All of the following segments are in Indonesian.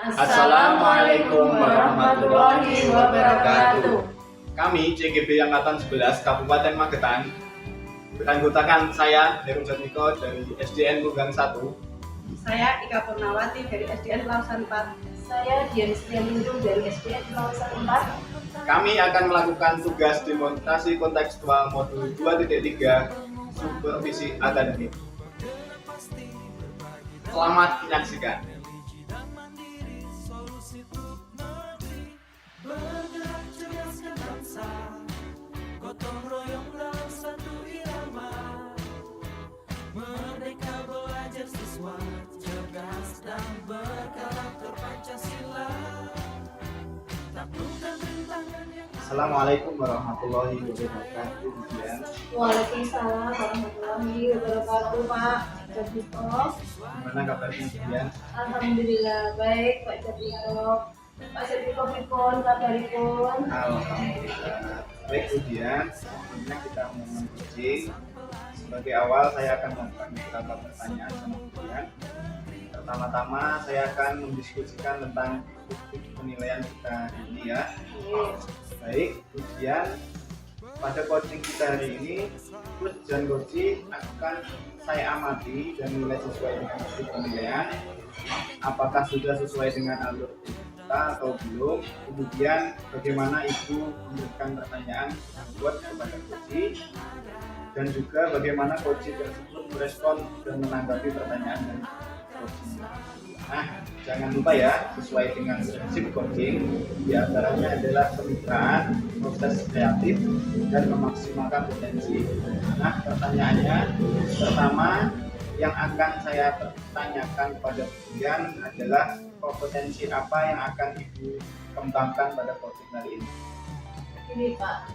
Assalamualaikum warahmatullahi wabarakatuh. Kami CGB Angkatan 11 Kabupaten Magetan beranggotakan saya Heru Jatmiko dari SDN Lunggang 1. Saya Ika Purnawati dari SDN Lausan 4. Saya Dian Setianindung dari SDN Lausan 4. Kami akan melakukan tugas demonstrasi kontekstual modul 2.3 supervisi akademik. Selamat menyaksikan. Bergerak cerdaskan bangsa, gotong royong dalam satu irama. Merdeka belajar siswa, cerdas dan berkarakter Pancasila. Taklukkan rintangan yang Assalamualaikum warahmatullahi wabarakatuh. Waalaikumsalam warahmatullahi wabarakatuh, Pak Jatmiko. Gimana kabarnya Dian? Alhamdulillah baik, Pak Jatmiko. Pak Jatmiko pripun kabaripun? Alhamdulillah. Baik Dian, sebelumnya kita mau coaching. Sebagai awal saya akan melakukan beberapa pertanyaan sama Dian. Pertama-tama saya akan mendiskusikan tentang bukti penilaian kita ini ya. Baik, Dian. Pada coaching kita hari ini, Coach dan Coach akan saya amati dan nilai sesuai dengan bukti penilaian. Apakah sudah sesuai dengan alur kita atau belum? Kemudian bagaimana Ibu memberikan pertanyaan buat kepada Coach dan juga bagaimana Coach tersebut merespon dan menanggapi pertanyaan dari Coach. Nah, jangan lupa ya, sesuai dengan prinsip coaching, diantaranya adalah kemitraan, proses kreatif, dan memaksimalkan potensi. Nah, pertanyaannya pertama yang akan saya tanyakan pada kalian adalah kompetensi apa yang akan Ibu kembangkan pada coaching kali ini? Ini Pak,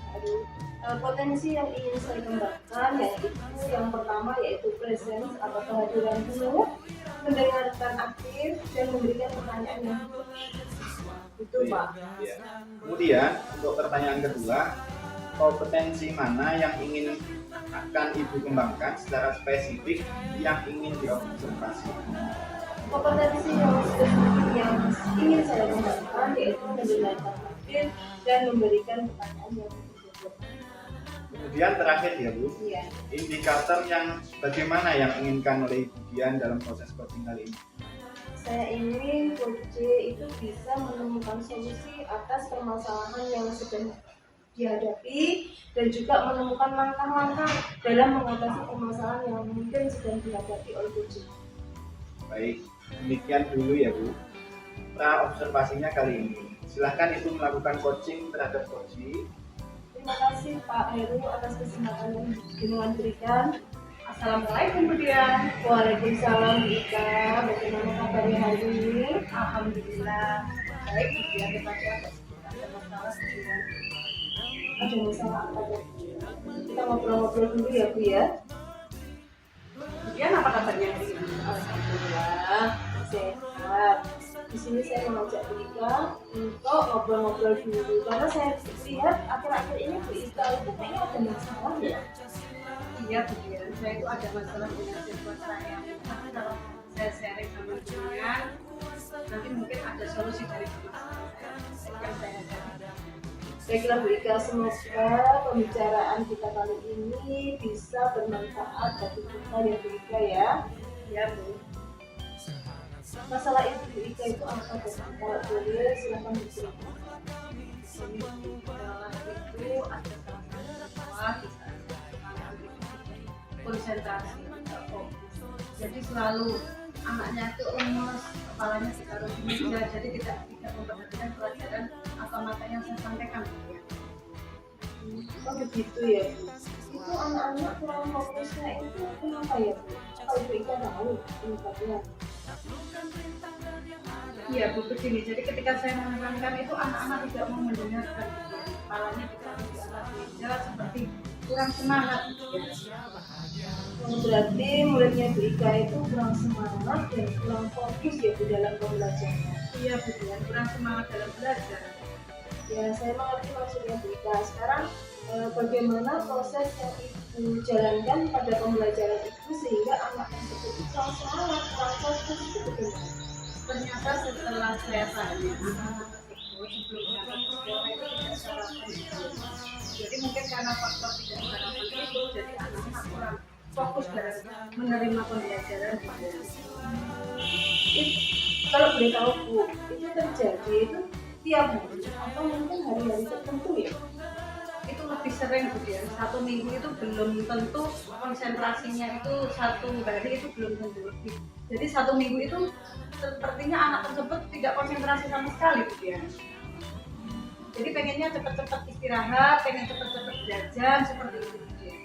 potensi yang ingin saya kembangkan yaitu yang pertama yaitu presence atau kehadiran penuh, mendengarkan aktif dan memberikan pertanyaan yang itu Pak. Ya. Kemudian untuk pertanyaan kedua, kompetensi mana yang ingin akan Ibu kembangkan secara spesifik yang ingin diobservasi? Kompetensi yang spesifik yang ingin saya kembangkan yaitu mendengarkan aktif dan memberikan pertanyaan yang betul. Kemudian terakhir ya Bu, Iya. indikator yang bagaimana yang inginkan oleh Ibu Dian dalam proses coaching kali ini? Saya ingin Coach itu bisa menemukan solusi atas permasalahan yang sedang dihadapi dan juga menemukan langkah-langkah dalam mengatasi permasalahan yang mungkin sedang dihadapi oleh Coach. Baik, demikian dulu ya Bu pra observasinya kali ini. Silahkan Ibu melakukan coaching terhadap Coach. Terima kasih Pak Heru atas kesempatan yang jenengan berikan. Assalamualaikum Bu Dian. Waalaikumsalam Ika, bagaimana kabarnya hari ini? Alhamdulillah baik Bu Dian. Ada masalah Bu Dian. Ada masalah apa ya? Kita ngobrol-ngobrol dulu ya Bu ya. Bu Dian apa kabarnya hari ini? Alhamdulillah sehat. Di sini saya mengajak Bu Ika untuk ngobrol-ngobrol dulu karena saya lihat akhir-akhir ini Bu Ika itu kayaknya ada masalah ya. Iya Bu Dian, saya itu ada masalah dengan siswa saya. Tapi kalau saya sharing sama Dian, nanti mungkin ada solusi dari permasalahan yang saya hadapi. Baiklah Bu Ika, semoga pembicaraan kita kali ini bisa bermanfaat bagi kita ya Bu Ika ya. Ya Bu. Masalah itu Bu Ika itu apa Bu? Kalau boleh silakan diceritakan. Ini adalah itu ada salah satu siswa di sana konsentrasi tidak fokus. Jadi selalu anaknya itu lemes, kepalanya ditaruh di meja, jadi tidak memperhatikan pelajaran atau materi yang saya sampaikan. Oh begitu ya Bu. Itu anak-anak kurang fokusnya itu kenapa ya Bu? Kalau Bu Ika tahu penyebabnya. Iya Bu, begini. Jadi ketika saya menekankan itu anak-anak tidak mau mendengarkan. Kepalanya ditaruh di atas meja seperti kurang semangat. Berarti muridnya Bu Ika itu kurang semangat dan kurang fokus ya Bu dalam pembelajaran. Iya Bu Dian, kurang semangat dalam belajar. Ya saya mengerti maksudnya Bu Ika. Sekarang bagaimana proses yang Ibu jalankan pada pembelajaran itu sehingga anak tersebut kurang semangat, kurang fokus itu bagaimana? Ternyata setelah saya tanya anak-anak tersebut sebelum berangkat ke sekolah itu tidak sarapan gitu. Jadi mungkin karena faktor tidak sarapan itu, jadi anak-anak kurang fokus dalam menerima pembelajaran gitu. Kalau boleh tahu Bu, itu terjadi itu tiap hari atau mungkin hari-hari tertentu ya? Itu lebih sering gitu ya, 1 minggu itu belum tentu konsentrasinya itu 1 hari itu belum tentu lebih. Jadi 1 minggu itu sepertinya anak tersebut tidak konsentrasi sama sekali gitu ya. Jadi pengennya cepat-cepat istirahat, pengen cepat-cepat belajar seperti itu gitu ya.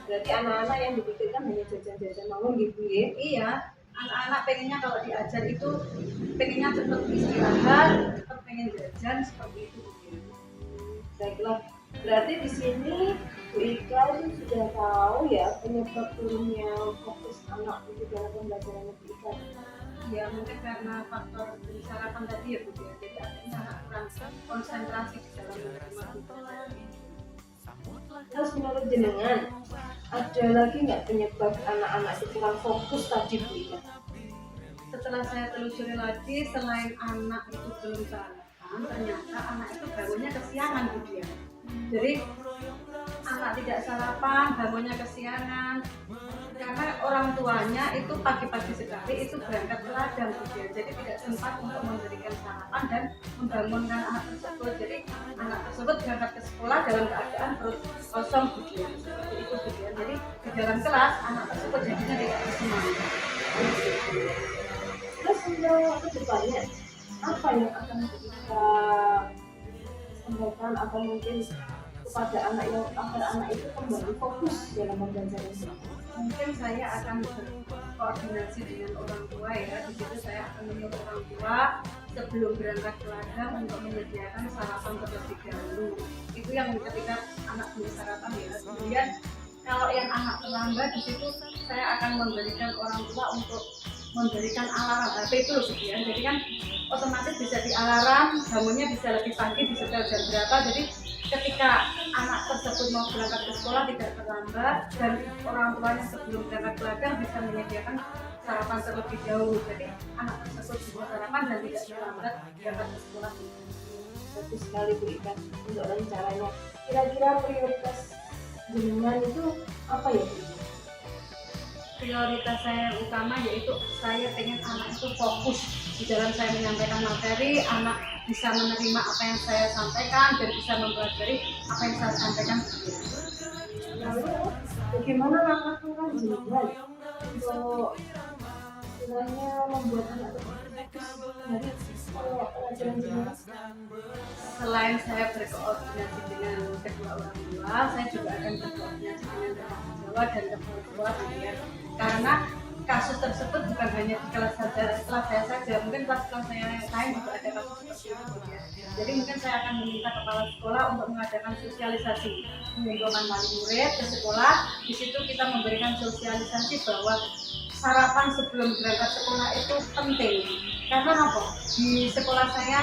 Berarti anak-anak yang dipikirkan hanya jajan-jajan mawon gitu ya? Iya, anak-anak pengennya kalau diajar itu pengennya cepat istirahat, cepat pengen jajan seperti itu gitu ya. Baiklah, berarti di sini Bu Ika itu sudah tahu ya penyebab turunnya fokus anak itu dalam pembelajaran Bu Ika. Ya mungkin karena faktor sarapan tadi ya Bu ya. Jadi akhirnya anak kurang konsentrasi di dalam menerima pembelajaran. Terus menurut jenengan, ada lagi nggak penyebab anak-anak itu kurang fokus tadi Bu Ika? Setelah saya telusuri lagi, selain anak itu belum sarapan, ternyata anak itu bangunnya kesiangan Bu ya. Jadi anak tidak sarapan, bangunnya kesiangan karena orang tuanya itu pagi-pagi sekali itu berangkat ke ladang Bu ya. Jadi tidak sempat untuk memberikan sarapan dan membangunkan anak tersebut. Jadi anak tersebut berangkat ke sekolah dalam keadaan perut kosong Bu ya. Seperti itu Bu ya. Jadi di dalam kelas anak tersebut jadinya tidak bersemangat. Terus untuk kedepannya, apa yang akan kita sampaikan atau mungkin kepada anak yang agar anak itu kembali fokus dalam pembelajaran? Mungkin saya akan berkoordinasi dengan orang tua ya. Di situ saya akan menyuruh orang tua sebelum berangkat ke ladang untuk menyediakan sarapan terlebih dahulu. Itu yang ketika anak belum sarapan ya. Kemudian kalau yang anak terlambat di situ saya akan memberikan orang tua untuk memberikan alarm HP itu loh ya. Jadi kan otomatis bisa di alarm, bangunnya bisa lebih pagi, bisa jam berapa. Jadi ketika anak tersebut mau berangkat ke sekolah tidak terlambat dan orang tuanya sebelum berangkat ke ladang bisa menyediakan sarapan terlebih dahulu. Jadi anak tersebut bisa sarapan dan tidak terlambat berangkat ke sekolah. Bagus sekali Bu Ika untuk rencananya. Kira-kira prioritas jenengan itu apa ya Bu? Prioritas saya yang utama yaitu saya pengen anak itu fokus di dalam saya menyampaikan materi, anak bisa menerima apa yang saya sampaikan dan bisa mempelajari apa yang saya sampaikan. Lalu bagaimana langkah-langkah jenengan untuk istilahnya membuat anak fokus dari pelajaran jenengan? Selain saya berkoordinasi dengan kedua orang tua, saya juga akan berkoordinasi dengan orang tua dan kepala sekolah ya. Karena kasus tersebut bukan hanya di kelas saya saja, mungkin kelas-kelas saya lain juga ada kasus seperti itu ya. Jadi mungkin saya akan meminta kepala sekolah untuk mengadakan sosialisasi, mengumpulkan wali murid ke sekolah. Di situ kita memberikan sosialisasi bahwa sarapan sebelum berangkat sekolah itu penting. Karena apa? Di sekolah saya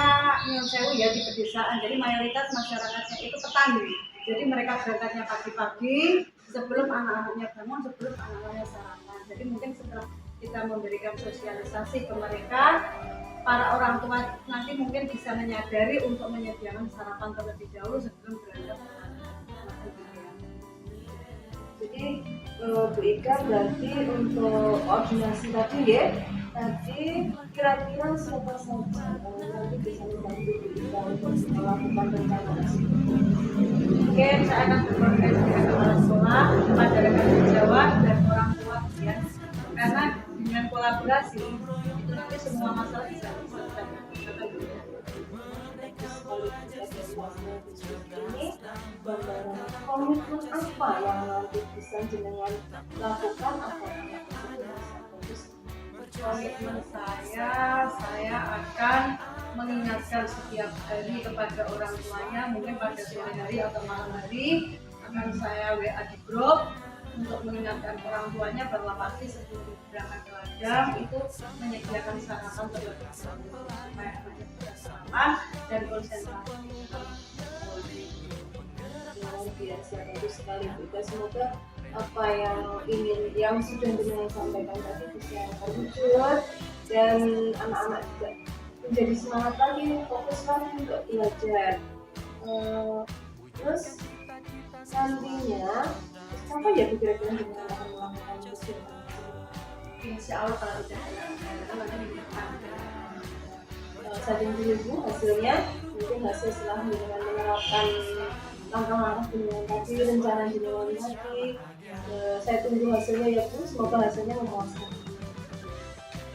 Nyun Sewu ya, di pedesaan, jadi mayoritas masyarakatnya itu petani. Jadi mereka berangkatnya pagi-pagi sebelum anak-anaknya bangun, sebelum anak-anaknya sarapan. Jadi mungkin setelah kita memberikan sosialisasi ke mereka, para orang tua nanti mungkin bisa menyadari untuk menyediakan sarapan terlebih dahulu sebelum berangkat ke sekolah. Jadi Bu Ika berarti untuk koordinasi tadi ya, nanti kira-kira siapa saja nanti bisa membantu Bu Ika untuk melakukan rencana tersebut? Mungkin saya akan berkoordinasi dengan kepala sekolah, kepada rekan sejawat dan orang tua ya. Karena dengan kolaborasi itu nanti semua masalah bisa diselesaikan. Ini gambaran komitmen apa yang nanti bisa jenengan lakukan agar anak tersebut bisa fokus? Komitmen saya akan mengingatkan setiap hari kepada orang tuanya, mungkin pada sore hari atau malam hari akan saya WA di grup untuk mengingatkan orang tuanya bahwa pasti sebelum berangkat ke ladang itu menyediakan sarapan terlebih dahulu supaya anaknya bisa sarapan dan konsentrasi. Luar biasa, bagus sekali Bu Ika. Semoga apa yang sudah dengan sampaikan tadi bisa terwujud, dan anak-anak juga menjadi semangat lagi, fokus lagi untuk belajar. Terus nantinya apa ya kira-kira dengan akan melakukan kegiatan? Insya Allah kalau tidak ada nanti di depan. Saat ini dulu hasilnya, mungkin hasil setelah dengan menerapkan langkah-langkah dengan tadi, rencana dengan tadi. Saya tunggu hasilnya ya Bu, semoga hasilnya memuaskan.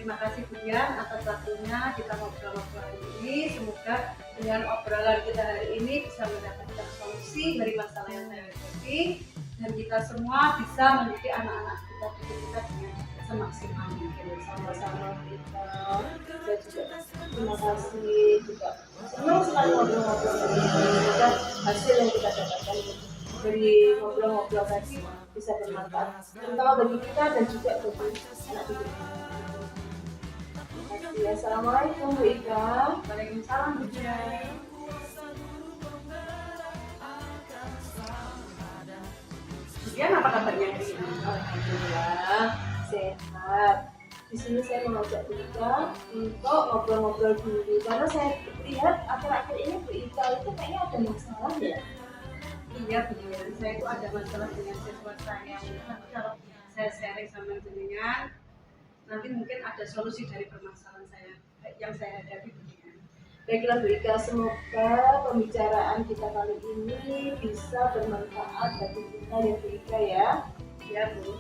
Terima kasih Bu Dian atas waktunya kita ngobrol-ngobrol hari ini. Semoga dengan obrolan kita hari ini bisa mendapatkan solusi dari masalah yang saya hadapi, dan kita semua bisa mendidik anak-anak kita dengan semaksimal mungkin. Sama-sama kita, dan juga terima kasih juga. Senang sekali ngobrol-ngobrol tadi, semoga hasil yang kita dapatkan dari ngobrol-ngobrol tadi bisa bermanfaat, terutama bagi kita dan juga bagi anak didik. Assalamualaikum Bu Ika. Waalaikumsalam Bu Dian. Bu Dian apa kabarnya hari ini? Alhamdulillah sehat. Di sini saya mengajak Bu Ika untuk ngobrol-ngobrol dulu, karena saya lihat akhir-akhir ini Bu Ika itu kayaknya ada masalah ya. Iya Bu Dian, saya itu ada masalah dengan siswa saya. Nanti kalau saya sharing sama jenengan, nanti mungkin ada solusi dari permasalahan saya yang saya hadapi Bu Dian. Baiklah Bu Ika, semoga pembicaraan kita kali ini bisa bermanfaat bagi kita dan Bu Ika ya. Ya Bu.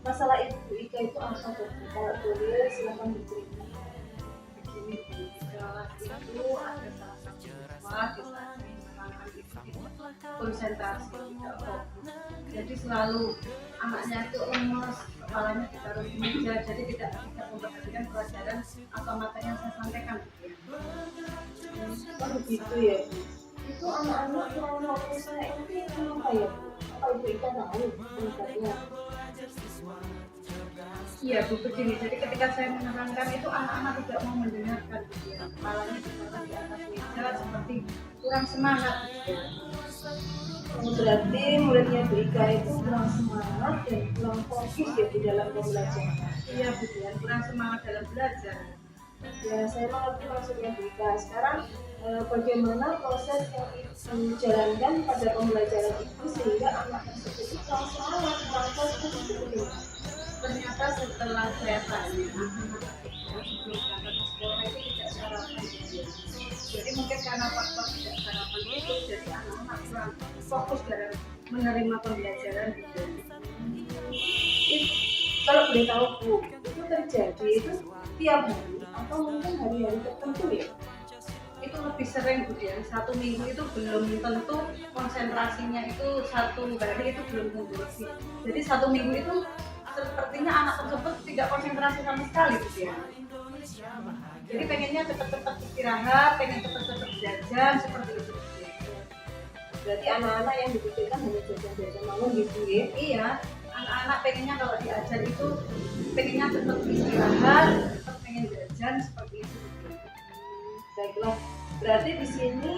Masalah itu Bu Ika itu apa tuh? Kalau boleh silakan diceritakan. Begini Bu, di kelas itu ada salah satu siswa di saat menerangkan itu konsentrasi, tidak fokus. Jadi selalu anaknya itu lemes, kepalanya ditaruh di meja, jadi tidak memperhatikan pelajaran atau materi yang saya sampaikan. Oh begitu ya Bu. Itu anak-anak kurang fokusnya itu kenapa ya Bu? Apa Ibu Ika tahu penyebabnya? Iya Bu, begini. Jadi ketika saya menerangkan itu anak-anak tidak mau mendengarkan, ya. Kepalanya ditaruh di atas meja seperti kurang semangat. Berarti muridnya Bu Ika itu kurang semangat dan kurang fokus ya di dalam pembelajaran. Iya Bu Dian, kurang semangat dalam belajar. Ya, saya mengerti maksudnya Bu Ika. Sekarang bagaimana proses yang dijalankan pada pembelajaran itu sehingga anak tersebut itu kurang semangat, kurang fokus itu bagaimana? Ternyata setelah saya tanya, anak-anak itu sebelum berangkat ke sekolah itu tidak sarapan. Jadi mungkin karena faktor tidak sarapan itu, jadi anak-anak kurang fokus dalam menerima pembelajaran gitu. Kalau boleh tahu Bu, itu terjadi itu tiap hari atau mungkin hari-hari tertentu ya? Itu lebih sering Bu Dian, 1 minggu itu belum tentu konsentrasinya itu 1 hari itu belum tentu lebih. Jadi 1 minggu itu sepertinya anak tersebut tidak konsentrasi sama sekali Bu Dian. Jadi pengennya cepat-cepat istirahat, pengen cepat-cepat jajan seperti itu Bu Dian. Berarti anak-anak yang dipikirkan hanya jajan-jajan malam gitu ya? Iya, anak-anak pengennya kalau diajar itu pengennya cepat istirahat, cepat pengen jajan seperti itu. Baiklah, berarti di sini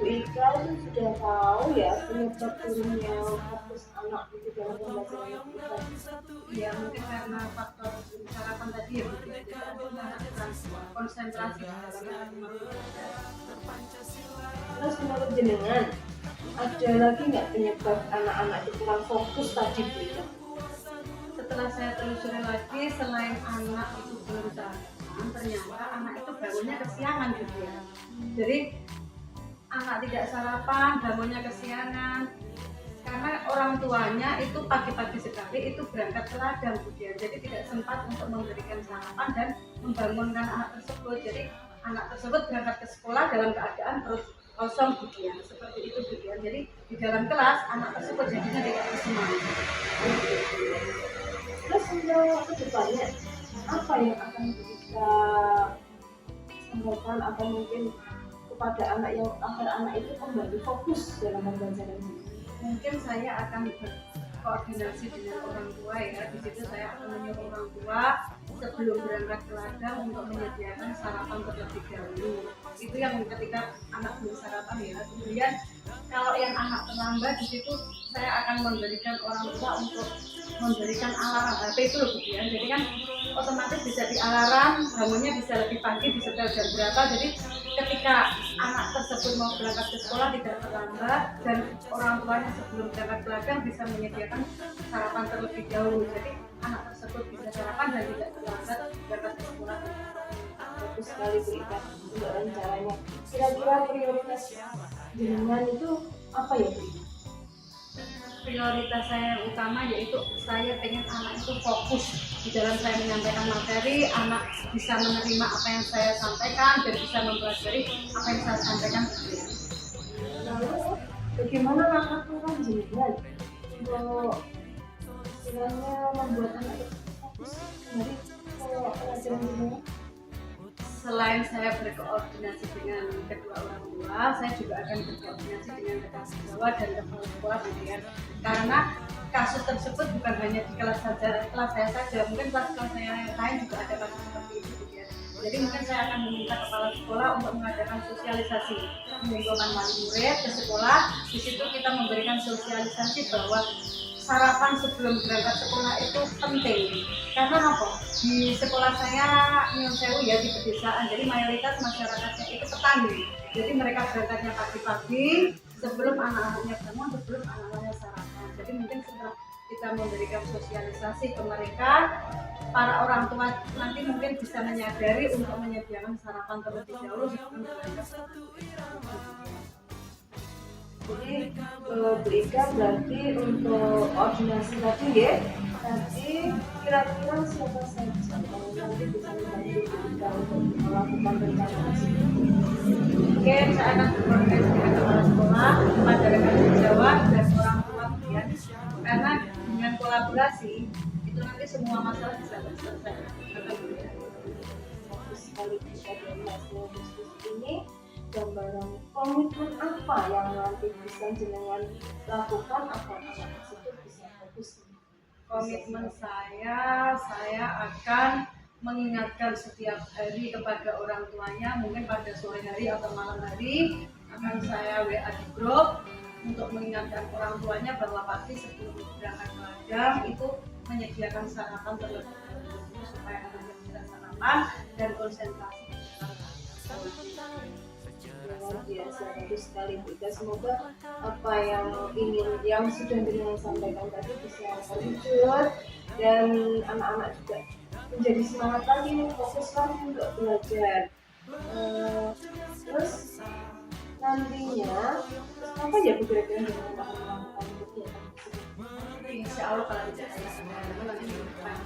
Bu Ika itu sudah tahu ya penyebab turunnya fokus anak itu dalam pembelajaran Bu Ika. Ya mungkin karena faktor sarapan tadi ya Bu Dian. Jadi anak kurang konsentrasi dalam belajar. Terus menurut jenengan, ada lagi nggak penyebab anak-anak itu kurang fokus tadi Bu Ika? Setelah saya telusuri lagi, selain anak itu belum sarapan, ternyata anak itu bangunnya kesiangan gitu ya. Jadi anak tidak sarapan, bangunnya kesiangan karena orang tuanya itu pagi-pagi sekali itu berangkat ke ladang Bu Dian. Jadi tidak sempat untuk memberikan sarapan dan membangunkan anak tersebut. Jadi anak tersebut berangkat ke sekolah dalam keadaan perut kosong Bu Dian. Seperti itu Bu Dian. Jadi di dalam kelas anak tersebut jadinya tidak bersemangat. Terus untuk kedepannya apa yang akan kita sampaikan atau mungkin kepada anak yang agar anak itu kembali fokus dalam pembelajaran ini? Mungkin saya akan berkoordinasi dengan orang tua ya. Di situ saya akan menyuruh orang tua sebelum berangkat ke ladang untuk menyediakan sarapan terlebih dahulu. Itu yang ketika anak belum sarapan ya. Kemudian kalau yang anak terlambat di situ saya akan memberikan orang tua untuk memberikan alarm HP itu loh Bu Dian. Jadi kan otomatis bisa di alarm, bangunnya bisa lebih pagi, bisa jam berapa. Jadi ketika anak tersebut mau berangkat ke sekolah tidak terlambat dan orang tuanya sebelum berangkat belajar bisa menyediakan sarapan terlebih dahulu. Jadi anak tersebut bisa sarapan dan tidak terlambat berangkat ke sekolah. Bagus sekali Bu Ika untuk rencananya. Kira-kira prioritas jenengan itu apa ya Bu? Prioritas saya yang utama yaitu saya pengen anak itu fokus di dalam saya menyampaikan materi, anak bisa menerima apa yang saya sampaikan dan bisa mempelajari apa yang saya sampaikan. Lalu bagaimana langkah Tuhan jenengan untuk istilahnya membuat anak itu fokus dari pelajaran jenengan? Selain saya berkoordinasi dengan kedua orang tua, saya juga akan berkoordinasi dengan rekan sejawat dan kepala sekolah kemudian. Karena kasus tersebut bukan hanya di kelas saya saja, mungkin kelas-kelas saya yang lain juga ada kasus seperti itu. Ya. Jadi mungkin saya akan meminta kepala sekolah untuk mengadakan sosialisasi, mengumpulkan wali murid ke sekolah. Di situ kita memberikan sosialisasi bahwa sarapan sebelum berangkat sekolah itu penting. Karena apa? Di sekolah saya Nyun Sewu ya di pedesaan, jadi mayoritas masyarakatnya itu petani. Jadi mereka berangkatnya pagi-pagi sebelum anak-anaknya bangun, sebelum anak-anaknya sarapan. Jadi mungkin setelah kita memberikan sosialisasi ke mereka, para orang tua nanti mungkin bisa menyadari untuk menyediakan sarapan terlebih dahulu sebelum berangkat. Jadi Bu Ika berarti untuk koordinasi tadi ya, nanti kira-kira siapa saja yang nanti bisa membantu Bu Ika untuk melakukan rencana tersebut? Oke, saya akan berkoordinasi dengan kepala sekolah, kepada rekan sejawat dan orang tua kemudian. Karena dengan kolaborasi itu nanti semua masalah bisa terselesaikan. Bagus sekali kita dalam diskusi ini. Gambaran komitmen apa yang nanti bisa jenengan lakukan agar anak tersebut bisa fokus? Komitmen saya akan mengingatkan setiap hari kepada orang tuanya, mungkin pada sore hari atau malam hari akan saya WA di grup untuk mengingatkan orang tuanya bahwa pasti sebelum berangkat belajar itu menyediakan sarapan terlebih dahulu supaya anaknya bisa sarapan dan konsentrasi. Luar biasa, bagus sekali Bu Ika. Semoga apa yang sudah dengan sampaikan tadi bisa terwujud dan anak-anak juga menjadi semangat lagi, fokus lagi untuk belajar. Terus nantinya apa ya Bu kira-kira yang akan melakukan kegiatan tersebut? Insya Allah kalau tidak ada kendala nanti di depan.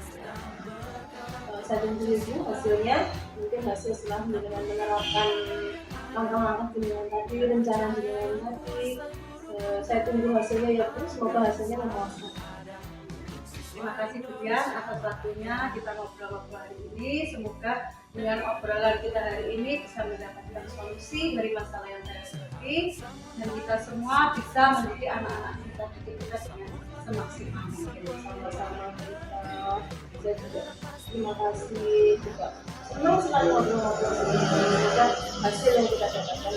Saya tunggu dulu hasilnya, mungkin hasil setelah dengan menerapkan langkah-langkah jenengan tadi, rencana jenengan tadi. Saya tunggu hasilnya ya Bu, semoga hasilnya memuaskan. Terima kasih Bu Dian atas waktunya kita ngobrol-ngobrol hari ini. Semoga dengan obrolan kita hari ini bisa mendapatkan solusi dari masalah yang saya hadapi dan kita semua bisa mendidik anak-anak kita dengan semaksimal mungkin. Sama-sama kita. Saya juga terima kasih juga senang sekali ngobrol-ngobrol semoga hasil yang kita dapatkan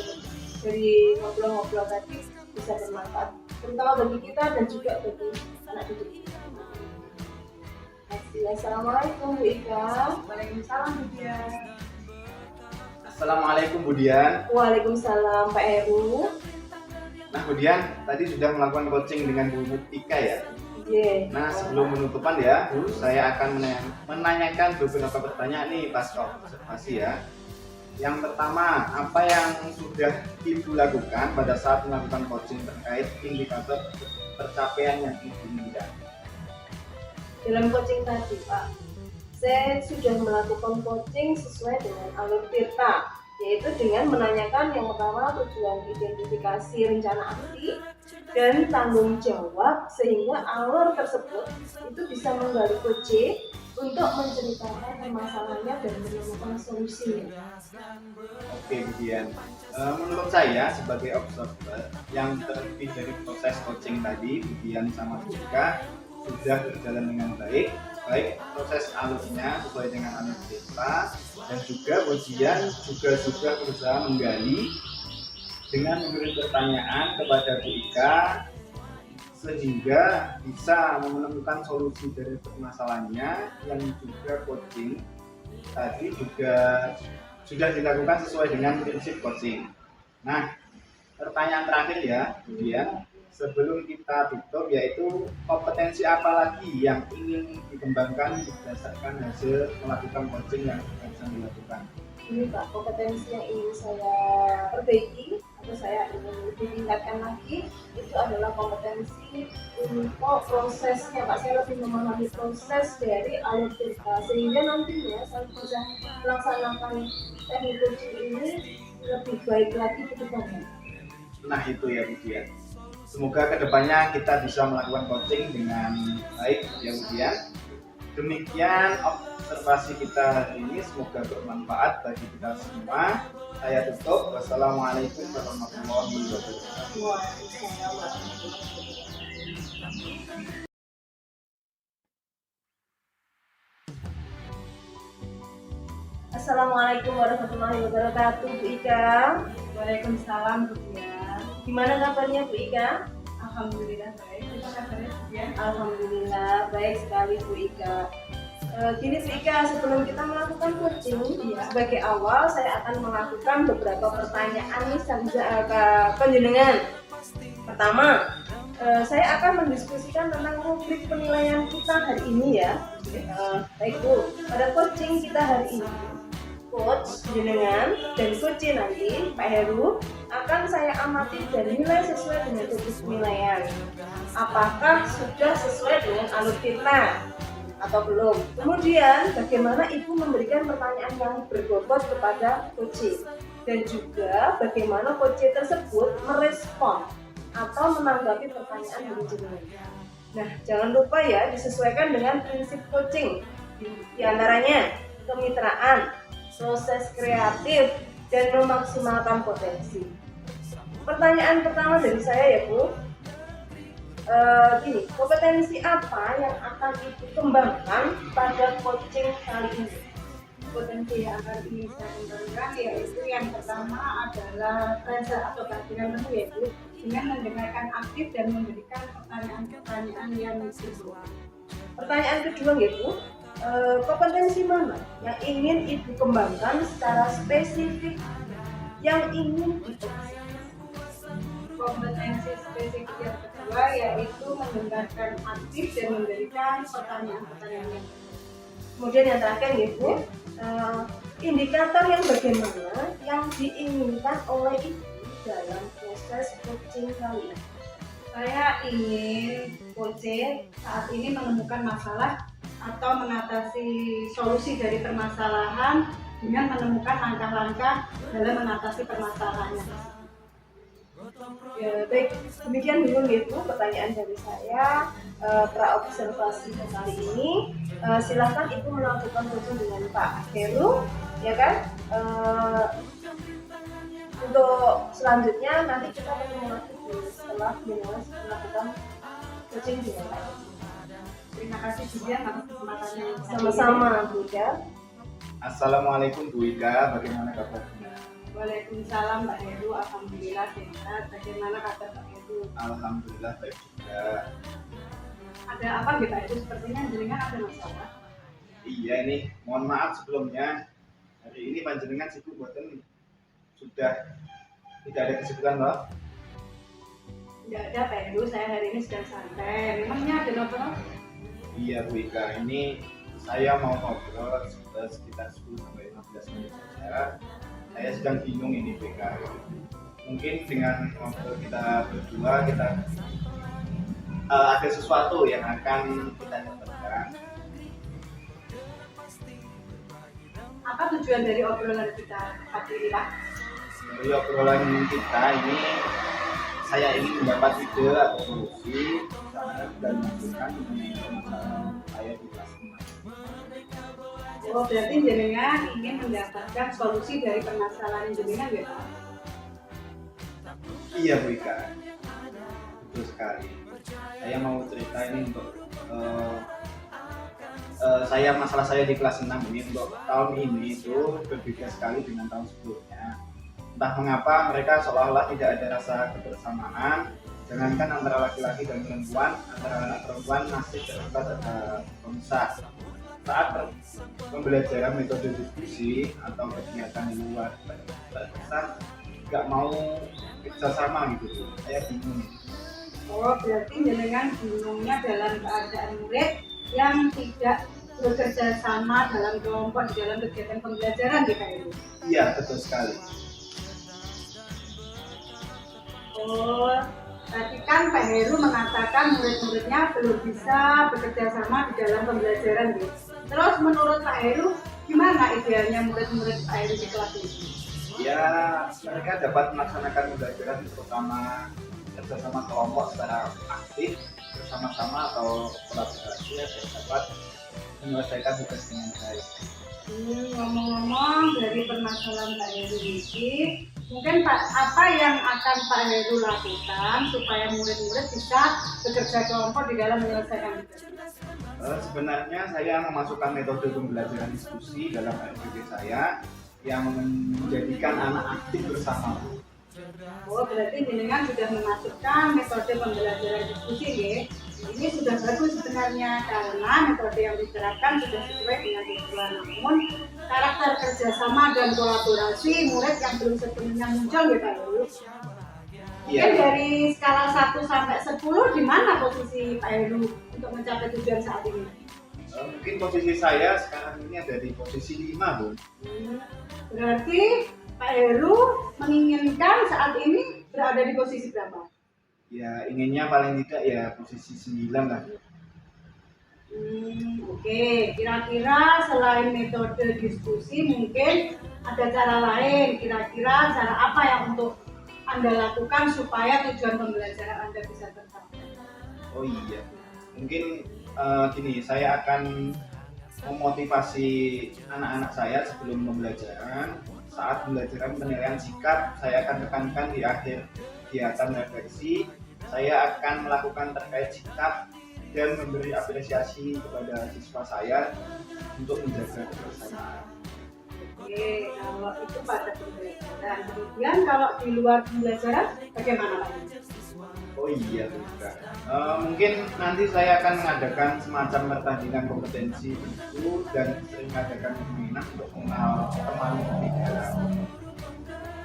dari ngobrol-ngobrol tadi bisa bermanfaat terutama bagi kita dan juga bagi anak didik kita. Assalamualaikum Bu Ika. Waalaikumsalam Bu Dian. Assalamualaikum Bu Dian. Waalaikumsalam Pak Heru. Nah Bu Dian, tadi sudah melakukan coaching dengan Bu Ika ya. Yeah. Nah sebelum menutupan ya Bu, saya akan menanyakan beberapa pertanyaan nih pasca observasi ya. Yang pertama, apa yang sudah Ibu lakukan pada saat melakukan coaching terkait indikator pencapaian yang Ibu inginkan? Dalam coaching tadi Pak, saya sudah melakukan coaching sesuai dengan alur Tirta, yaitu dengan menanyakan yang pertama tujuan identifikasi rencana aksi dan tanggung jawab sehingga alur tersebut itu bisa menggali coaching untuk menceritakan permasalahannya dan menemukan solusinya. Oke Bu Dian, menurut saya sebagai observer yang terlebih dari proses coaching tadi, Bu Dian sama Bu Ika sudah berjalan dengan baik proses alurnya sesuai dengan alur kita dan juga Bu Dian juga sudah berusaha menggali dengan memberi pertanyaan kepada Bu Ika sehingga bisa menemukan solusi dari permasalahannya, yang juga coaching tadi juga sudah dilakukan sesuai dengan prinsip coaching. Nah, pertanyaan terakhir ya, kemudian sebelum kita tutup, yaitu kompetensi apa lagi yang ingin dikembangkan berdasarkan hasil melakukan coaching yang akan dilakukan? Ini Pak, kompetensi yang ingin saya perbaiki atau saya ingin lebih tingkatkan lagi itu adalah kompetensi untuk prosesnya Pak. Saya lebih memahami proses dari alur cerita sehingga nantinya saya bisa melaksanakan teknik coaching ini lebih baik lagi ke depannya. Nah itu ya Bu Dian. Semoga kedepannya kita bisa melakukan coaching dengan baik ya Bu Dian. Demikian observasi kita hari ini, semoga bermanfaat bagi kita semua. Saya tutup. Wassalamualaikum warahmatullahi wabarakatuh. Assalamualaikum warahmatullahi wabarakatuh, Bu Ika. Waalaikumsalam Bu Dian. Gimana kabarnya Bu Ika? Alhamdulillah baik. Kita kabarnya Bu Dian? Alhamdulillah baik sekali Bu Ika. Gini Bu Ika, sebelum kita melakukan coaching, sebagai awal saya akan melakukan beberapa pertanyaan nih ke penjenengan. Pertama, saya akan mendiskusikan tentang rubrik penilaian kita hari ini ya. Baik Bu, pada coaching kita hari ini, coach jenengan dan coach nanti Pak Heru akan saya amati dan nilai sesuai dengan rubrik penilaian. Apakah sudah sesuai dengan alur kita atau belum? Kemudian bagaimana Ibu memberikan pertanyaan yang berbobot kepada coach, dan juga bagaimana coach tersebut merespon atau menanggapi pertanyaan dari jenengan. Nah, jangan lupa ya disesuaikan dengan prinsip coaching, di antaranya kemitraan, proses kreatif, dan memaksimalkan potensi. Pertanyaan pertama dari saya ya Bu, gini, kompetensi apa yang akan Ibu kembangkan pada coaching kali ini? Potensi yang akan ini saya kembangkan yaitu yang pertama adalah rasa atau kehadiran penuh ya Bu, dengan mendengarkan aktif dan memberikan pertanyaan-pertanyaan yang sesuai. Pertanyaan kedua ya Bu, kompetensi mana yang ingin Ibu kembangkan secara spesifik yang ingin dicoba? Kompetensi spesifik yang kedua yaitu mendengarkan aktif dan memberikan pertanyaan-pertanyaan yang Kemudian yang terakhir ya Bu, indikator yang bagaimana yang diinginkan oleh Ibu dalam proses coaching kali ini? Saya ingin coaching saat ini menemukan masalah atau mengatasi solusi dari permasalahan dengan menemukan langkah-langkah dalam mengatasi permasalahannya. Ya, baik, demikian dulu ya Bu pertanyaan dari saya. Praobservasi kali ini, silakan Ibu melakukan coaching dengan Pak Heru, ya kan? Untuk selanjutnya nanti kita ketemu lagi setelah melakukan coaching dengan Pak Heru. Terima kasih juga atas kesempatannya. Sama-sama Bu ya. Assalamualaikum Bu Ika, bagaimana kabarnya? Waalaikumsalam Mbak Heru, alhamdulillah sehat. Bagaimana kabar Mbak Heru? Alhamdulillah baik juga. Ada apa gitu Pak Heru? Sepertinya jenengan ada masalah. Iya ini, mohon maaf sebelumnya. Hari ini panjenengan sibuk buatan sudah tidak ada kesibukan loh. Tidak ada Pak Heru, saya hari ini sedang santai. Memangnya ada apa? Iya Bu Ika, ini saya mau ngobrol sekitar 10-15 menit saja. Saya sedang bingung ini Bu Ika. Mungkin dengan ngobrol kita berdua kita ada sesuatu yang akan kita dapatkan. Apa tujuan dari obrolan kita hari ini Pak? Dari obrolan kita ini saya ingin mendapat ide atau solusi dan masukan mengenai permasalahan saya di kelas 6. Oh, berarti jenengan ingin mendapatkan solusi dari permasalahan jenengan ya Pak? Iya Bu Ika, betul sekali. Saya mau cerita ini untuk masalah saya di kelas 6 ini untuk tahun ini itu berbeda sekali dengan tahun sebelumnya. Entah mengapa mereka seolah-olah tidak ada rasa kebersamaan. Jangankan antara laki-laki dan perempuan, antara anak perempuan masih terdapat pemisah. Saat pembelajaran metode diskusi atau kegiatan di luar terkesan nggak mau kerjasama gitu. Saya bingung. Oh, berarti jenengan bingungnya dalam keadaan murid yang tidak bekerja sama dalam kelompok di dalam kegiatan pembelajaran di KRU. Iya, betul sekali. Oh, tadi kan Pak Heru mengatakan murid-muridnya belum bisa bekerja sama di dalam pembelajaran, gitu. Terus menurut Pak Heru, gimana idealnya murid-murid Pak Heru di kelas ini? Ya, mereka dapat melaksanakan pembelajaran terutama kerjasama kelompok secara aktif bersama-sama atau kolaborasi ya, dapat menyelesaikan tugas dengan baik. Ngomong-ngomong dari permasalahan Pak Heru ini, mungkin apa yang akan Pak Heru lakukan supaya murid-murid bisa bekerja kelompok di dalam menyelesaikan tugas? Sebenarnya saya memasukkan metode pembelajaran diskusi dalam RPP saya yang menjadikan anak aktif bersama. Oh, berarti jenengan sudah memasukkan metode pembelajaran diskusi, ya? Ini sudah bagus sebenarnya karena metode yang diterapkan sudah sesuai dengan tujuan. Namun karakter kerjasama dan kolaborasi murid yang belum sepenuhnya muncul, ya Pak Heru. Mungkin dari skala 1 sampai 10 di mana posisi Pak Heru untuk mencapai tujuan saat ini? Mungkin posisi saya sekarang ini ada di posisi 5, Bu. Berarti Pak Heru menginginkan saat ini berada di posisi berapa? Ya, inginnya paling tidak ya posisi 9 lah. Oke. Kira-kira selain metode diskusi mungkin ada cara lain. Kira-kira cara apa yang untuk Anda lakukan supaya tujuan pembelajaran Anda bisa tercapai? Oh iya, mungkin gini, saya akan memotivasi anak-anak saya sebelum pembelajaran. Saat pembelajaran penilaian sikap, saya akan tekankan di akhir kegiatan refleksi. Saya akan melakukan terkait sikap dan memberi apresiasi kepada siswa saya untuk menjaga kebersamaan. Oke, kalau itu pada pembelajaran. Kemudian kalau di luar pembelajaran bagaimana Pak? Oh iya juga. Mungkin nanti saya akan mengadakan semacam pertandingan kompetensi itu dan sering mengadakan seminar untuk mengenal teman di dalam.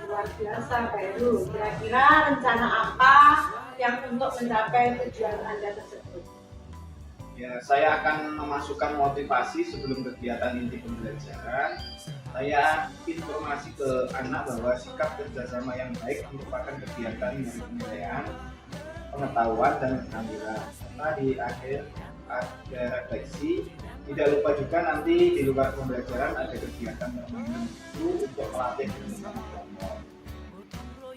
Luar biasa Pak Heru. Kira-kira rencana apa yang untuk mencapai tujuan Anda tersebut? Ya, saya akan memasukkan motivasi sebelum kegiatan inti pembelajaran. Saya informasi ke anak bahwa sikap kerjasama yang baik merupakan kegiatan yang penilaian, pengetahuan dan keterampilan. Serta di akhir ada refleksi. Tidak lupa juga nanti di luar pembelajaran ada kegiatan permainan itu untuk melatih bersama kelompok.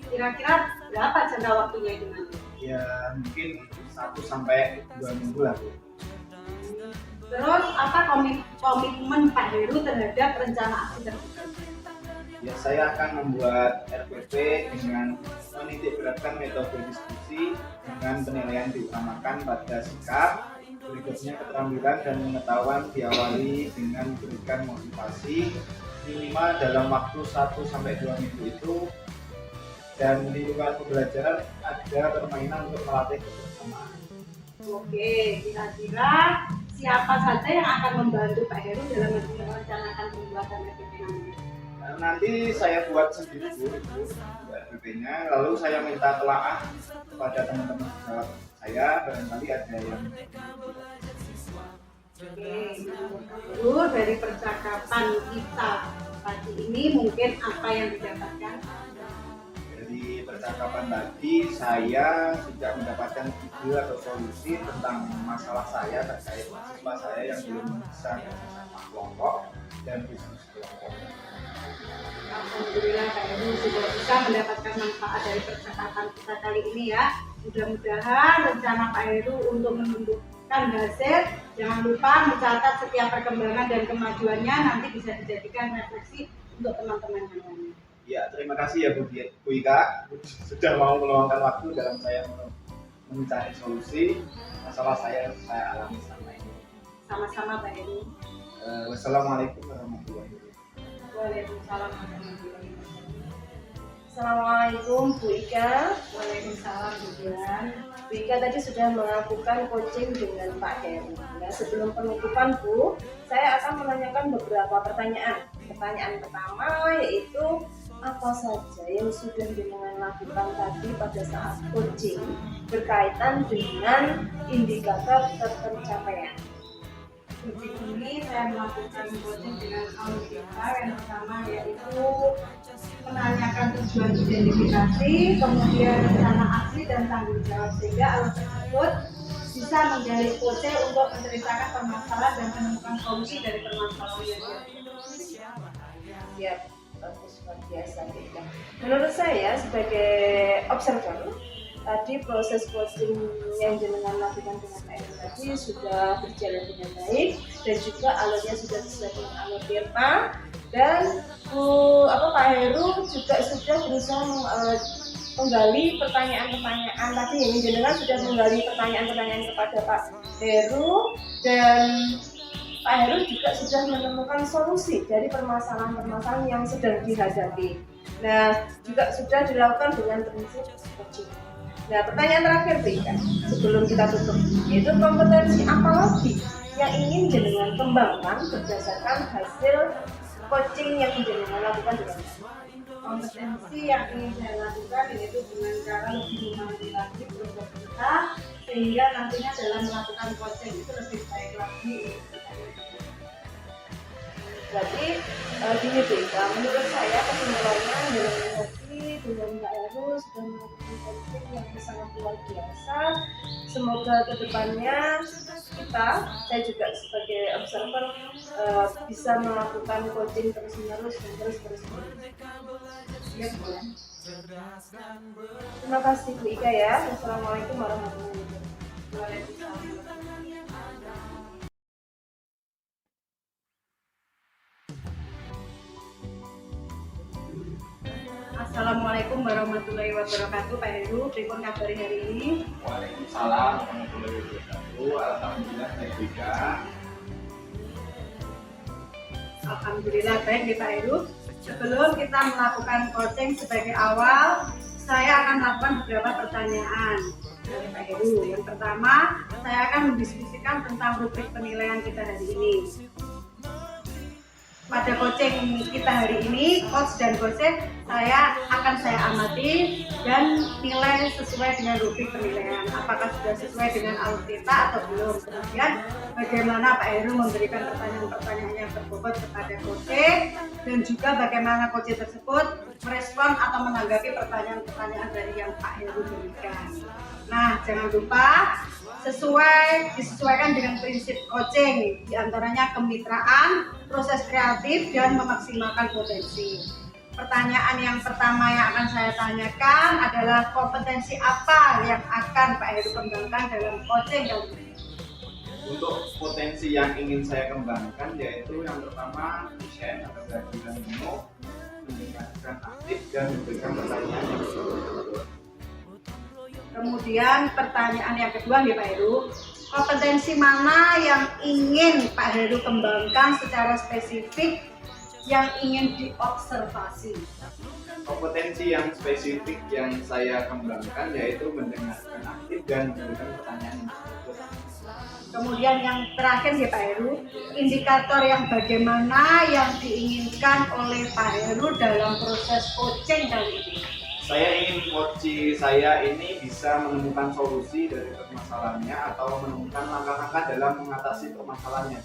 Kira-kira berapa jangka waktunya itu nanti? Ya mungkin 1 sampai 2 minggu lah, Bu. Terus apa komitmen Pak Heru terhadap rencana aksi tersebut? Ya, saya akan membuat RPP dengan menitik beratkan metode diskusi dengan penilaian diutamakan pada sikap, berikutnya keterampilan dan pengetahuan diawali dengan memberikan motivasi minimal dalam waktu 1 sampai 2 minggu itu, dan di luar pembelajaran ada permainan untuk melatih kebersamaan. Oke, kira-kira siapa saja yang akan membantu Pak Heru dalam merencanakan pembuatan RPP nanti? Nanti saya buat sendiri, Bu, RPP-nya, lalu saya minta telaah kepada teman-teman sejawat saya, barangkali ada yang. Oke, Heru, dari percakapan kita pagi ini mungkin apa yang didapatkan? Dari percakapan tadi saya tidak mendapatkan ide atau solusi tentang masalah saya terkait siswa saya yang belum bisa bersama kelompok dan bisnis kelompok. Alhamdulillah Pak Heru sudah bisa mendapatkan manfaat dari percakapan kita kali ini ya. Mudah-mudahan rencana Pak Heru untuk menunjukkan hasil, jangan lupa mencatat setiap perkembangan dan kemajuannya, nanti bisa dijadikan refleksi untuk teman-teman yang lain. Ya, terima kasih ya Bu Ika sudah mau meluangkan waktu dalam saya mencari solusi masalah saya alami selama ini. Sama-sama Pak Heru. Wassalamualaikum warahmatullahi wabarakatuh. Waalaikumsalam warahmatullahi wabarakatuh. Assalamualaikum Bu Ika. Waalaikumsalam Bu Dian. Bu Ika tadi sudah melakukan coaching dengan Pak Heru. Nah, sebelum penutupan Bu, saya akan menanyakan beberapa pertanyaan. Pertanyaan pertama yaitu apa saja yang sudah jenengan lakukan tadi pada saat coaching berkaitan dengan indikator terpencapaian. Coaching ini saya melakukan coaching dengan auditor yang pertama yaitu menanyakan tujuan identifikasi, kemudian rencana aksi dan tanggung jawab sehingga alat tersebut bisa menjadi coaching untuk menceritakan permasalahan dan menemukan solusi dari permasalahan yang dia. Ya, bagus, luar biasa Bu Ika. Menurut saya sebagai observer, tadi proses coaching yang jenengan lakukan dengan Pak Heru tadi sudah berjalan dengan baik dan juga alurnya sudah sesuai dengan alur Tirta dan Pak Heru juga sudah berusaha menggali pertanyaan-pertanyaan tadi yang jenengan sudah menggali pertanyaan-pertanyaan kepada Pak Heru dan Pak Heru juga sudah menemukan solusi dari permasalahan-permasalahan yang sedang dihadapi. Nah, juga sudah dilakukan dengan prinsip coaching. Nah, pertanyaan terakhir Bu Ika, sebelum kita tutup, yaitu kompetensi apa lagi yang ingin jenengan kembangkan berdasarkan hasil coaching yang jenengan lakukan dengan Kompetensi yang ingin saya lakukan yaitu dengan cara lebih memahami lagi proses kita sehingga nantinya dalam melakukan coaching itu lebih baik lagi. Jadi gini Bu Ika, menurut saya kesimpulannya dengan kopi dengan Mbak Heru sudah melakukan coaching yang sangat luar biasa. Semoga kedepannya kita, saya juga sebagai observer bisa melakukan coaching terus menerus dan terus. Ya, Bu. Terima kasih Bu Ika ya. Wassalamualaikum warahmatullahi wabarakatuh. Waalaikumsalam. Assalamualaikum warahmatullahi wabarakatuh. Pak Heru, pripun kabar hari ini? Waalaikumsalam warahmatullahi wabarakatuh. Alhamdulillah baik juga. Alhamdulillah baik ya Pak Heru. Sebelum kita melakukan coaching sebagai awal, saya akan melakukan beberapa pertanyaan dari Pak Heru. Yang pertama, saya akan mendiskusikan tentang rubrik penilaian kita hari ini. Pada coaching kita hari ini, coach dan gosip saya amati dan nilai sesuai dengan rubrik penilaian. Apakah sudah sesuai dengan alur kita atau belum? Kemudian bagaimana Pak Heru memberikan pertanyaan-pertanyaan yang berbobot kepada coaching dan juga bagaimana coaching tersebut merespon atau menanggapi pertanyaan-pertanyaan dari yang Pak Heru berikan. Nah, jangan lupa disesuaikan dengan prinsip coaching, diantaranya kemitraan, proses kreatif, dan memaksimalkan potensi. Pertanyaan yang pertama yang akan saya tanyakan adalah kompetensi apa yang akan Pak Heru kembangkan dalam coaching kali ini? Untuk potensi yang ingin saya kembangkan yaitu yang pertama desain atau kehadiran memo, mendengarkan aktif dan memberikan pertanyaan yang berbobot. Kemudian pertanyaan yang kedua nih Pak Heru, kompetensi mana yang ingin Pak Heru kembangkan secara spesifik yang ingin diobservasi? Kompetensi yang spesifik yang saya kembangkan yaitu mendengarkan aktif dan memberikan pertanyaan yang berbobot. Kemudian yang terakhir ya Pak Heru, indikator yang bagaimana yang diinginkan oleh Pak Heru dalam proses coaching kali ini? Saya ingin coach saya ini bisa menemukan solusi dari permasalahannya atau menemukan langkah-langkah dalam mengatasi permasalahannya.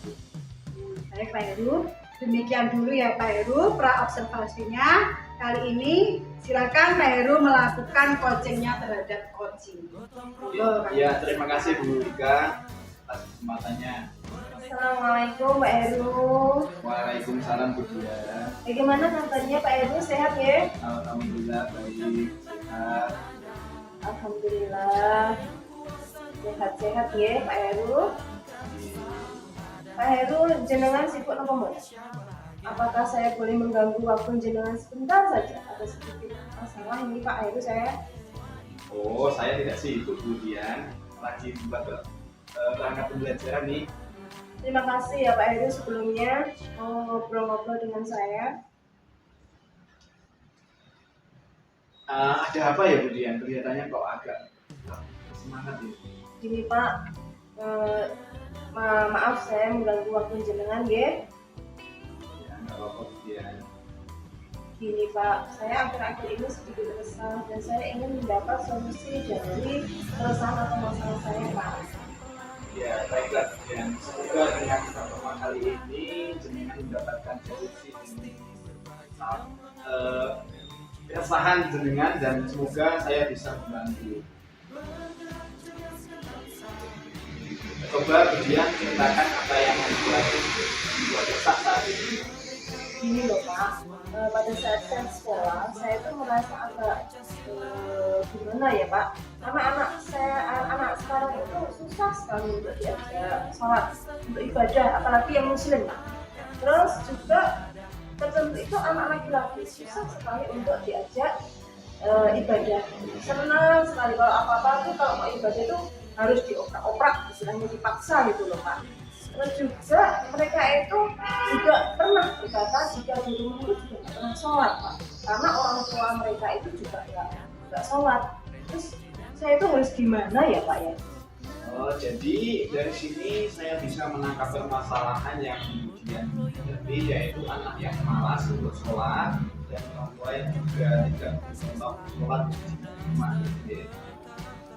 Baik Pak Heru, demikian dulu ya Pak Heru pra-observasinya. Kali ini silakan Pak Heru melakukan coachingnya terhadap coaching. Ya, terima kasih Bu Ika atas kesempatannya. Assalamualaikum Pak Heru. Waalaikumsalam Bu Dia. Bagaimana kabarnya Pak Heru, sehat ya? Alhamdulillah baik, sehat. Alhamdulillah sehat-sehat ya Pak Heru. Pak Heru, jenengan sibuk apa mbak? Apakah saya boleh mengganggu waktu jenengan sebentar saja? Ada sedikit masalah ini Pak Heru saya. Oh, saya tidak sibuk Bu Dian, lagi buat berangkat pembelajaran nih. Terima kasih ya Pak Heru sebelumnya mau ngobrol-ngobrol dengan saya. Ada apa ya Bu Dian? Kelihatannya kok agak semangat ini. Gini Pak, maaf saya mengganggu waktu jenengan ya. Ya, nggak apa-apa Bu Dian. Gini Pak, saya akhir-akhir ini sedikit resah dan saya ingin mendapat solusi dari keresahan atau masalah saya Pak. Ya, baiklah Bu Dian. Semoga dengan pertemuan kali ini jenengan mendapatkan solusi ini. Keresahan jenengan dan semoga saya bisa membantu. Coba Bu Dian ceritakan apa yang membuat resah saat ini. Gini loh Pak, pada saat saya sekolah, saya itu merasa agak gimana ya Pak, anak sekarang itu susah sekali untuk diajak sholat, untuk ibadah, apalagi yang muslim Pak. Terus juga tertentu itu anak laki-laki susah sekali untuk diajak ibadah. Senang sekali kalau apa-apa tuh kalau mau ibadah itu harus dioprak-oprak, istilahnya dipaksa gitu loh Pak. Terus juga mereka itu juga pernah berkata jika di rumah itu juga nggak pernah sholat Pak, karena orang tua mereka itu juga nggak sholat. Terus saya itu harus gimana ya Pak ya? Oh, jadi dari sini saya bisa menangkap permasalahan yang kemudian terjadi, yaitu anak yang malas untuk sholat dan orang tua yang juga tidak untuk sholat di rumah.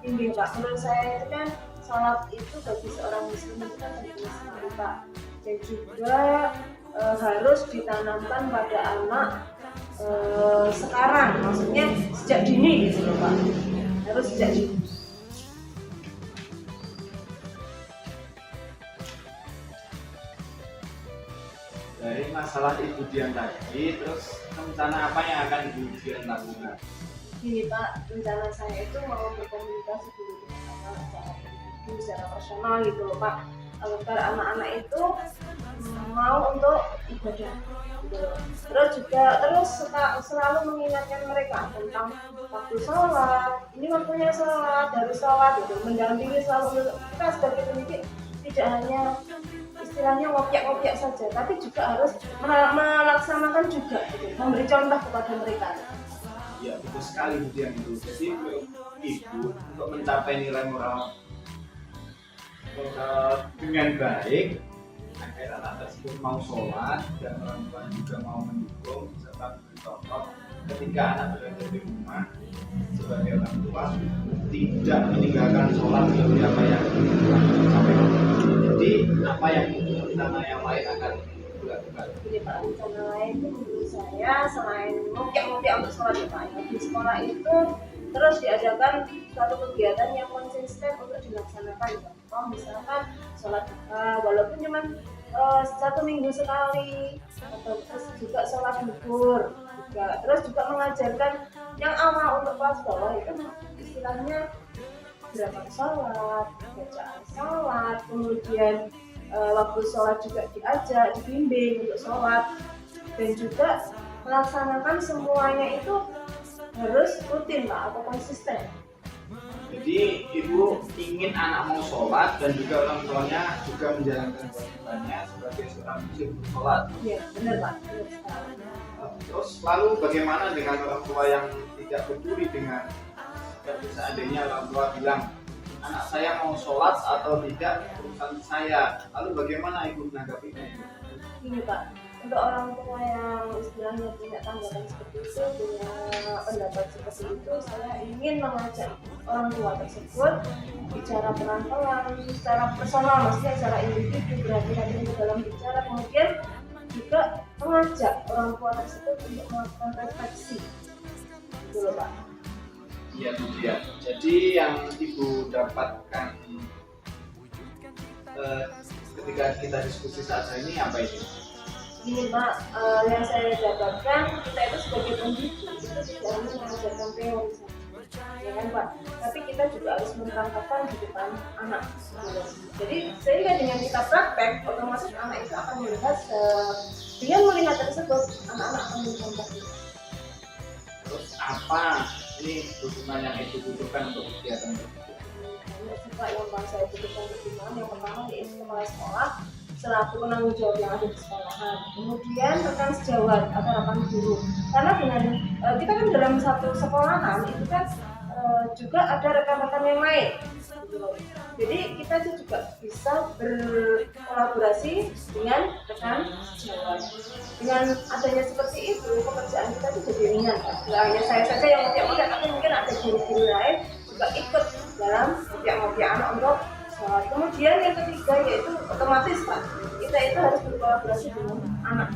Ini Pak, menurut saya itu kan sholat itu bagi seorang muslim itu kan penting sekali Pak, dan juga harus ditanamkan pada anak sekarang, maksudnya sejak dini gitu loh Pak, harus sejak dini. Dari masalah Ibu Dian tadi, terus rencana apa yang akan Ibu Dian lakukan? Gini Pak, rencana saya itu mau berkomunikasi dulu dengan anak secara personal gitu loh Pak, agar anak-anak itu mau untuk ibadah gitu loh. Terus selalu mengingatkan mereka tentang waktu sholat, ini waktunya sholat, harus sholat gitu, mendampingi selalu. Kita sebagai pendidik tidak hanya istilahnya ngopiak-ngopiak saja, tapi juga harus melaksanakan juga gitu, memberi contoh kepada mereka. Ya, betul sekali Bu Dian itu. Jadi Ibu untuk mencapai nilai moral dengan baik agar anak tersebut mau sholat dan orang tua juga mau mendukung serta memberi contoh ketika anak berada di rumah sebagai orang tua tidak meninggalkan sholat seperti apa yang disampaikan. Jadi apa yang rencana yang lain akan dilakukan? Jadi Pak, rencana lain itu menurut saya selain ngopiak-ngopiak untuk sholat ya Pak, di sekolah itu terus diadakan suatu kegiatan yang konsisten untuk dilaksanakan ya. Misalkan sholat walaupun cuma 1 minggu sekali, atau terus juga sholat zuhur juga, terus juga mengajarkan yang awal untuk kelas bawah itu istilahnya gerakan sholat, bacaan sholat, kemudian waktu sholat juga diajak, dibimbing untuk sholat, dan juga melaksanakan semuanya itu harus rutin Pak atau konsisten. Jadi Ibu ingin anak mau sholat dan juga orang tuanya juga menjalankan kewajibannya sebagai seorang muslim sholat. Iya benar Pak, benar sekali. Terus lalu bagaimana dengan orang tua yang tidak peduli dengan seperti seandainya orang tua bilang anak saya mau sholat atau tidak urusan saya, lalu bagaimana Ibu menanggapinya? Ini Pak, untuk orang tua yang istilahnya punya tanggapan seperti itu, punya pendapat seperti itu, saya ingin mengajak orang tua tersebut bicara pelan-pelan, secara personal, maksudnya secara individu, berhati-hati dalam bicara, kemudian juga mengajak orang tua tersebut untuk melakukan refleksi, gitu loh Pak. Iya Bu Dian. Jadi yang Ibu dapatkan ketika kita diskusi saat ini apa ini? Gini Pak, yang saya dapatkan kita itu sebagai pendidik itu tidak hanya mengajarkan teori saja, ya kan Pak, tapi kita juga harus menerangkan di depan anak. Jadi sehingga dengan kita praktek, otomatis anak itu akan melihat dia melihat tersebut, anak-anak akan mencontoh. Terus apa ini dukungan yang Ibu butuhkan untuk kegiatan tersebut? Juga yang saya butuhkan dukungan yang pertama yaitu kepala sekolah selaku penanggung jawab yang ada di sekolahan, kemudian rekan sejawat atau rekan guru, karena dengan kita kan dalam satu sekolahan itu kan juga ada rekan-rekan yang lain gitu loh. Jadi kita tuh juga bisa berkolaborasi dengan rekan sejawat. Dengan adanya seperti itu, pekerjaan kita tuh jadi ringan. Nggak hanya saya saja yang ngopiak-ngopiak, tapi mungkin ada guru-guru lain juga ikut dalam ngopiak-ngopiak anak untuk sholat. Kemudian yang ketiga yaitu otomatis Pak, kita itu harus berkolaborasi dengan anak.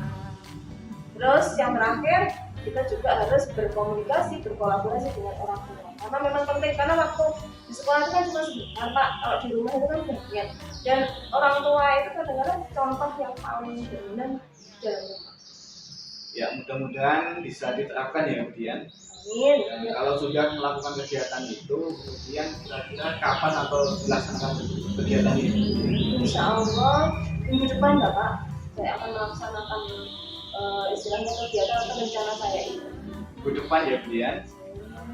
Terus yang terakhir kita juga harus berkomunikasi, berkolaborasi dengan orang tua. Karena memang penting, karena waktu di sekolah itu kan cuma sebentar Pak, kalau di rumah itu kan banyak. Dan orang tua itu kadang-kadang contoh yang paling dominan dalam rumah. Ya, mudah-mudahan bisa diterapkan ya kemudian. Amin. Dan kalau sudah melakukan kegiatan itu, kemudian kira-kira kapan atau dilaksanakan kegiatan ini? Insya Allah minggu depan Bapak, saya akan melaksanakan istilahnya kegiatan atau rencana saya ini. Minggu depan ya kemudian.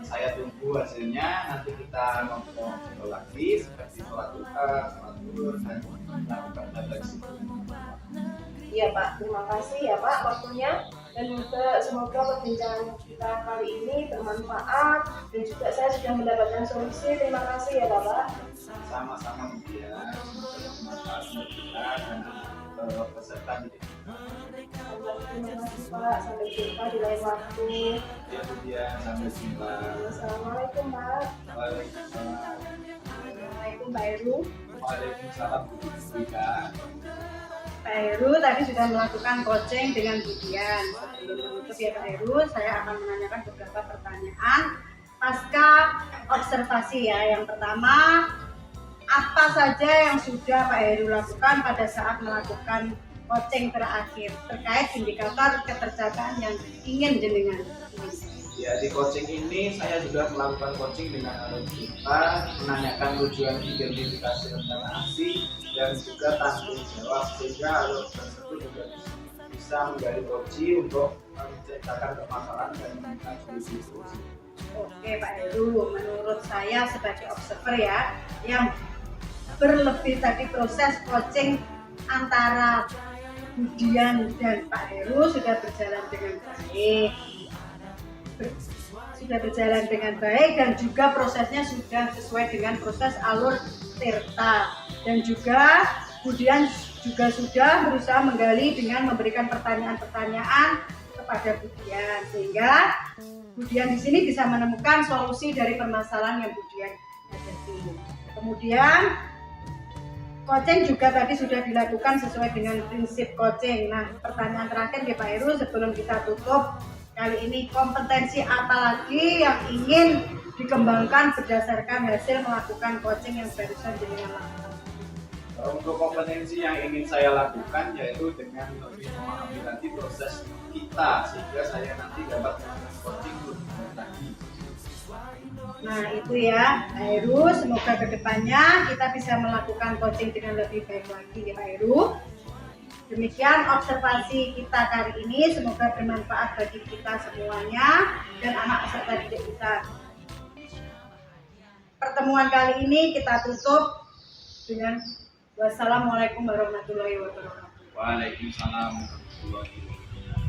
Saya tunggu hasilnya, nanti kita ngobrol lagi seperti sholat duha, sholat zuhur, dan melakukan refleksi. Iya Pak, terima kasih ya Pak waktunya, dan juga semoga perbincangan kita kali ini bermanfaat dan juga saya sudah mendapatkan solusi. Terima kasih ya Bapak. Sama-sama kemudian bermanfaat untuk kita dan peserta didik. Terima kasih Pak, sampai jumpa di lain waktu. Ya kemudian sampai jumpa. Assalamualaikum Pak. Waalaikumsalam. Assalamualaikum Pak Heru. Waalaikumsalam Bu Dika. Pak Heru tadi sudah melakukan coaching dengan Budian. Sebelum menutup ya Pak Heru, saya akan menanyakan beberapa pertanyaan pasca observasi ya. Yang pertama, apa saja yang sudah Pak Heru lakukan pada saat melakukan coaching terakhir terkait indikator ketercapai yang ingin jenengan? Ya, di coaching ini saya sudah melakukan coaching dengan alutsista, menanyakan tujuan identifikasi rencana aksi dan juga tanggung jawab, sehingga alur tersebut juga bisa menggali solusi untuk menciptakan permasalahan dan mengatasi solusi. Oke Pak Heru, menurut saya sebagai observer ya, yang berlebih tadi proses coaching antara Budian dan Pak Heru sudah berjalan dengan baik. Dan juga prosesnya sudah sesuai dengan proses alur tirta, dan juga Budian juga sudah berusaha menggali dengan memberikan pertanyaan-pertanyaan kepada Budian, sehingga Budian di sini bisa menemukan solusi dari permasalahan yang Budian hadapi. Kemudian coaching juga tadi sudah dilakukan sesuai dengan prinsip coaching. Nah, pertanyaan terakhir ya Pak Heru sebelum kita tutup kali ini, kompetensi apa lagi yang ingin dikembangkan berdasarkan hasil melakukan coaching yang barusan jenengan lakukan? Untuk kompetensi yang ingin saya lakukan yaitu dengan lebih memahami lagi proses kita, sehingga saya nanti dapat melakukan coaching lebih baik lagi. Nah itu ya Pak Heru, semoga kedepannya kita bisa melakukan coaching dengan lebih baik lagi ya Pak Heru. Demikian observasi kita kali ini, semoga bermanfaat bagi kita semuanya dan anak peserta didik kita. Pertemuan kali ini kita tutup dengan wassalamualaikum warahmatullahi wabarakatuh. Waalaikumsalam warahmatullahi wabarakatuh.